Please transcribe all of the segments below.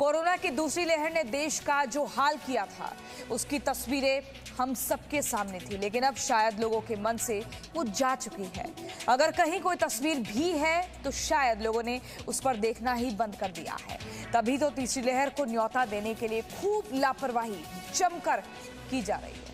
Corona की दूसरी लहर ने देश का जो हाल किया था उसकी तस्वीरें हम सबके सामने थी, लेकिन अब शायद लोगों के मन से वो जा चुकी है। अगर कहीं कोई तस्वीर भी है तो शायद लोगों ने उस पर देखना ही बंद कर दिया है। तभी तो तीसरी लहर को न्योता देने के लिए खूब लापरवाही जमकर की जा रही है।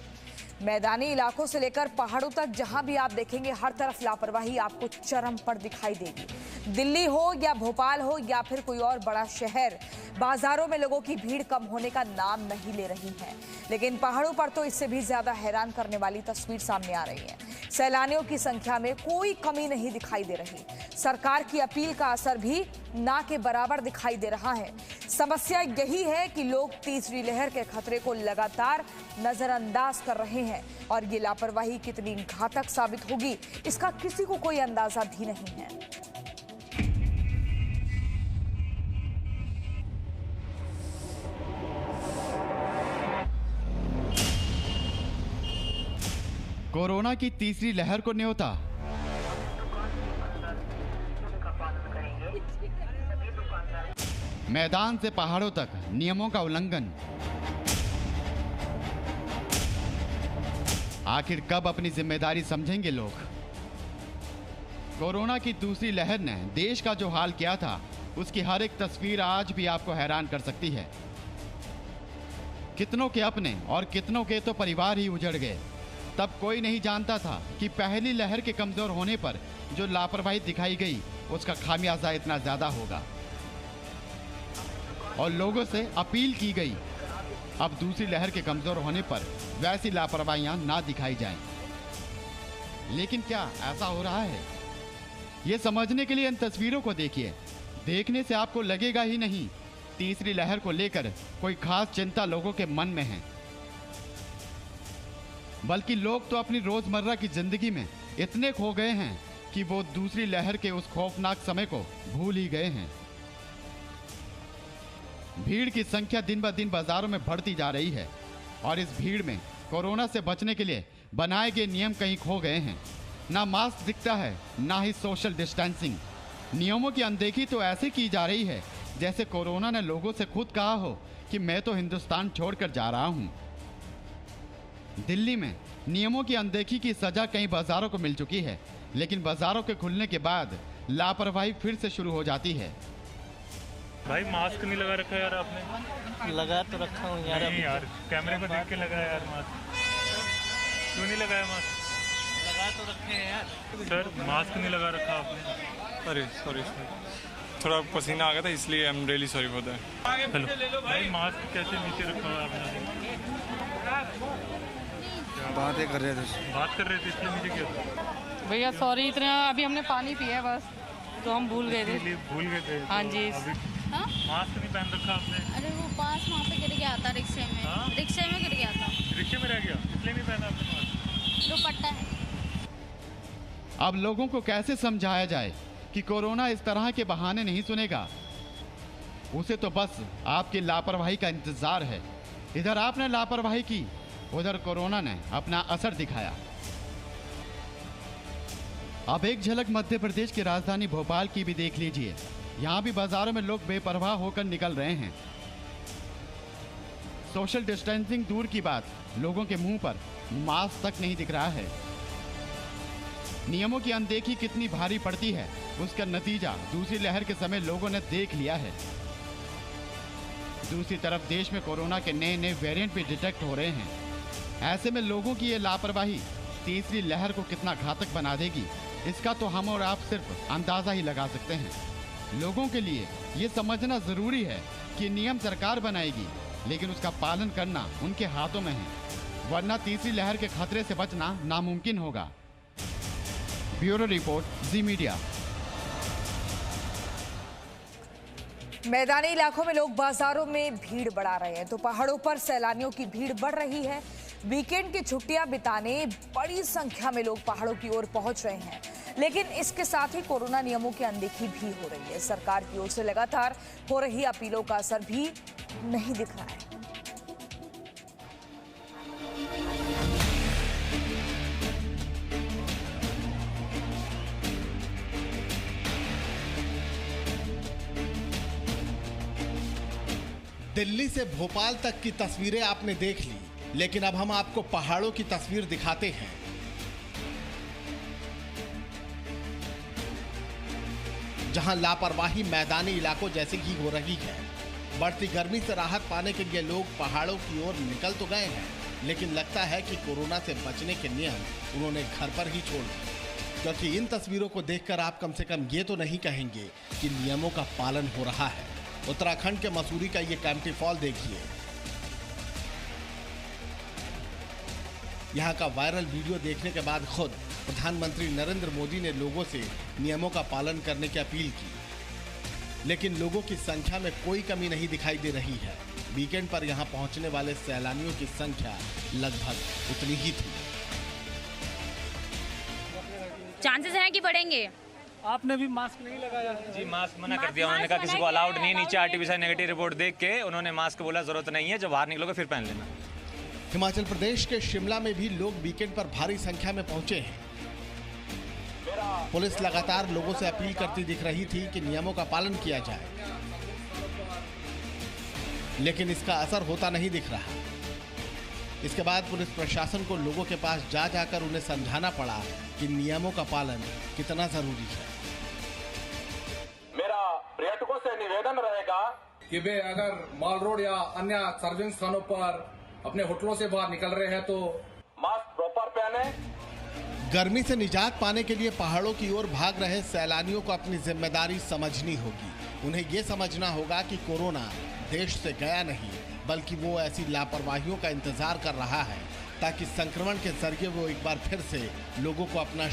मैदानी इलाकों से लेकर पहाड़ों तक जहां भी आप देखेंगे हर तरफ लापरवाही आपको चरम पर दिखाई देगी। दिल्ली हो या भोपाल हो या फिर कोई और बड़ा शहर, बाजारों में लोगों की भीड़ कम होने का नाम नहीं ले रही है, लेकिन पहाड़ों पर तो इससे भी ज्यादा हैरान करने वाली तस्वीर सामने आ रही है। सैलानियों की संख्या में कोई कमी नहीं दिखाई दे रही। सरकार की अपील का असर भी ना के बराबर दिखाई दे रहा है। समस्या यही है कि लोग तीसरी लहर के खतरे को लगातार नजरअंदाज कर रहे हैं और ये लापरवाही कितनी घातक साबित होगी इसका किसी को कोई अंदाजा भी नहीं है। कोरोना की तीसरी लहर को न्योता। मैदान से पहाड़ों तक नियमों का उल्लंघन। आखिर कब अपनी जिम्मेदारी समझेंगे लोग? कोरोना की दूसरी लहर ने देश का जो हाल किया था उसकी हर एक तस्वीर आज भी आपको हैरान कर सकती है। कितनों के अपने और कितनों के तो परिवार ही उजड़ गए। तब कोई नहीं जानता था कि पहली लहर के कमजोर होने पर जो लापरवाही दिखाई गई उसका खामियाजा इतना ज्यादा होगा और लोगों से अपील की गई अब दूसरी लहर के कमजोर होने पर वैसी लापरवाहियां ना दिखाई जाएं। लेकिन क्या ऐसा हो रहा है? ये समझने के लिए इन तस्वीरों को देखिए। देखने से आपको लगेगा ही नहीं तीसरी लहर को लेकर कोई खास चिंता लोगों के मन में है, बल्कि लोग तो अपनी रोजमर्रा की जिंदगी में इतने खो गए हैं कि वो दूसरी लहर के उस खौफनाक समय को भूल ही गए हैं। भीड़ की संख्या दिन ब दिन बाजारों में बढ़ती जा रही है और इस भीड़ में कोरोना से बचने के लिए बनाए गए नियम कहीं खो गए हैं। ना मास्क दिखता है, ना ही सोशल डिस्टेंसिंग। नियमों की अनदेखी तो ऐसे की जा रही है जैसे कोरोना ने लोगों से खुद कहा हो कि मैं तो हिंदुस्तान छोड़कर जा रहा हूं। दिल्ली में नियमों की अनदेखी की सजा कई बाजारों को मिल चुकी है, लेकिन बाजारों के खुलने के बाद लापरवाही फिर से शुरू हो जाती है। भाई मास्क नहीं लगा रखा यार आपने। लगा तो रखा हूँ यार। नहीं यार, कैमरे पर देख के लगाया यार मास्क। क्यों नहीं लगाया मास्क? लगा तो रखे हैं यार। सर मास्क नहीं लगा रखा आपने। अरे सॉरी, थोड़ा पसीना आ गया था इसलिए I am really sorry for that. Hello भाई, मास्क कैसे नीचे रखा हुआ आपने? बात कर रहे थे। बात कर रहे थे इसलिए नीचे किया? भैया सॉरी, इतना अभी हमने पानी पिया बस तो हम भूल गए थे। भूल गए थे? हाँ जी। हाँ? मास्क नहीं पहन रखा आपने? अरे वो पास वहाँ पे गिर गया था रिक्शे में। हाँ? रिक्शे में गिर गया था। रिक्शे में रह गया इसलिए नहीं पहना आपने मास्क? दुपट्टा है। अब लोगों को कैसे समझाया जाए कि कोरोना इस तरह के बहाने नहीं सुनेगा। उसे तो बस आपकी लापरवाही का इंतजार है। इधर आपने लापरवाही की, उधर कोरोना ने अपना असर दिखाया। अब एक झलक मध्य प्रदेश की राजधानी भोपाल की भी देख लीजिए। यहाँ भी बाजारों में लोग बेपरवाह होकर निकल रहे हैं। सोशल डिस्टेंसिंग दूर की बात, लोगों के मुंह पर मास्क तक नहीं दिख रहा है। नियमों की अनदेखी कितनी भारी पड़ती है उसका नतीजा दूसरी लहर के समय लोगों ने देख लिया है। दूसरी तरफ देश में कोरोना के नए नए वेरिएंट भी डिटेक्ट हो रहे हैं। ऐसे में लोगों की ये लापरवाही तीसरी लहर को कितना घातक बना देगी इसका तो हम और आप सिर्फ अंदाजा ही लगा सकते हैं। लोगों के लिए ये समझना जरूरी है कि नियम सरकार बनाएगी, लेकिन उसका पालन करना उनके हाथों में है, वरना तीसरी लहर के खतरे से बचना नामुमकिन होगा। ब्यूरो रिपोर्ट, जी मीडिया। मैदानी इलाकों में लोग बाजारों में भीड़ बढ़ा रहे हैं तो पहाड़ों पर सैलानियों की भीड़ बढ़ रही है। वीकेंड की छुट्टियां बिताने बड़ी संख्या में लोग पहाड़ों की ओर पहुंच रहे हैं, लेकिन इसके साथ ही कोरोना नियमों की अनदेखी भी हो रही है। सरकार की ओर से लगातार हो रही अपीलों का असर भी नहीं दिख रहा है। दिल्ली से भोपाल तक की तस्वीरें आपने देख ली, लेकिन अब हम आपको पहाड़ों की तस्वीर दिखाते हैं। जहां लापरवाही मैदानी इलाकों जैसे की हो रही है। बढ़ती गर्मी से राहत पाने के लिए लोग पहाड़ों की ओर निकल तो गए हैं, लेकिन लगता है कि कोरोना से बचने के नियम उन्होंने घर पर ही छोड़ दिए। क्योंकि इन तस्वीरों को देखकर आप कम से कम ये तो नहीं कहेंगे कि नियमों का पालन हो रहा है। उत्तराखंड के मसूरी का ये कैंपटी फॉल देखिए। यहाँ का वायरल वीडियो देखने के बाद खुद प्रधानमंत्री नरेंद्र मोदी ने लोगों से नियमों का पालन करने की अपील की, लेकिन लोगों की संख्या में कोई कमी नहीं दिखाई दे रही है। वीकेंड पर यहाँ पहुंचने वाले सैलानियों की संख्या लगभग उतनी ही थी। चांसेस हैं कि बढ़ेंगे। आपने भी मास्क नहीं लगाया? जी मास्क मना कर दिया उन्होंने, कहा किसी को अलाउड नहीं है। नीचे आरटीपीसीआर नेगेटिव रिपोर्ट देख के उन्होंने मास्क बोला जरूरत नहीं है, जब बाहर निकलोगे फिर पहन लेना। हिमाचल प्रदेश के शिमला में भी लोग वीकेंड पर भारी संख्या में पहुंचे हैं। पुलिस लगातार लोगों से अपील करती दिख रही थी कि नियमों का पालन किया जाए, लेकिन इसका असर होता नहीं दिख रहा। इसके बाद पुलिस प्रशासन को लोगों के पास जा जाकर उन्हें समझाना पड़ा कि नियमों का पालन कितना जरूरी है। मेरा पर्यटकों से निवेदन रहेगा कि वे अगर मॉल रोड या अन्य सार्वजनिक स्थानों पर अपने होटलों से बाहर निकल रहे हैं तो मास्क प्रॉपर पहने। गर्मी से निजात पाने के लिए पहाड़ों की ओर भाग रहे सैलानियों को अपनी जिम्मेदारी समझनी होगी। उन्हें ये समझना होगा कि कोरोना देश से गया नहीं, बल्कि वो ऐसी लापरवाहियों का इंतजार कर रहा है ताकि संक्रमण के जरिए वो एक बार फिर से लोगों को अपना